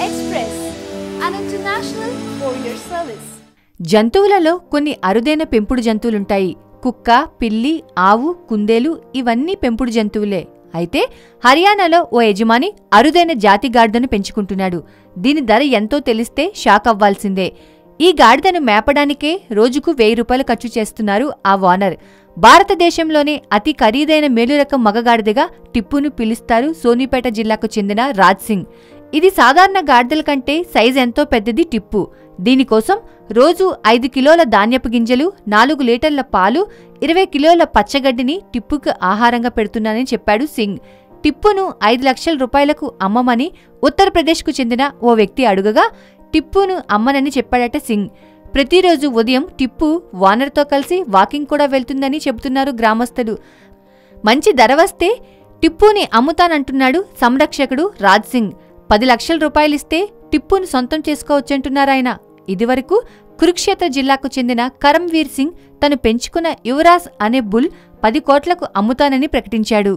Express, an international courier service. జంతువులలో కొన్ని అరుదైన పెంపుడు జంతువులుంటాయి. కుక్క, పిల్లి, ఆవు, కుందేలు ఇవన్నీ పెంపుడు జంతువులే. అయితే హర్యానాలో ఓ యజమాని అరుదైన జాతి గాడిదను పెంచుకుంటున్నాడు. దీని ధర ఎంతో తెలిస్తే షాక్ అవ్వాల్సిందే. ఈ గాడిదను మేపడానికే రోజుకు 1000 రూపాయలు ఖర్చు చేస్తున్నారు ఆ ఓనర్. భారతదేశంలోనే అతి ఖరీదైన మేలురకం మగగాడిదగా టిప్పును పిలుస్తారు సోనిపేట జిల్లాకు చెందిన రాజ్ సింగ్. ఇది సాధారణ గాడిదల కంటే సైజు ఎంతో పెద్దది టిప్పు. దీనికోసం రోజు 5 కిలోల ధాన్యపు గింజలు, 4 లీటర్ల పాలు, 20 కిలోల పచ్చగడ్డిని టిప్పుకు ఆహారంగా పెడుతున్నానని చెప్పాడు సింగ్. టిప్పును 5 లక్షల రూపాయలకు అమ్మమని ఉత్తరప్రదేశ్కు చెందిన ఓ వ్యక్తి అడుగగా టిప్పును అమ్మనని చెప్పాడట సింగ్. ప్రతిరోజు ఉదయం టిప్పు ఓనర్తో కలిసి వాకింగ్ కూడా వెళ్తుందని చెబుతున్నారు గ్రామస్తులు. మంచి ధర వస్తే టిప్పుని అమ్ముతానంటున్నాడు సంరక్షకుడు రాజ్ సింగ్. 10 లక్షల రూపాయలిస్తే టిప్పును సొంతం చేసుకోవచ్చంటున్నారాయన. ఇదివరకు కురుక్షేత్ర జిల్లాకు చెందిన కరమ్వీర్ సింగ్ తను పెంచుకున్న యువరాజ్ అనే బుల్ 10 కోట్లకు అమ్ముతానని ప్రకటించాడు.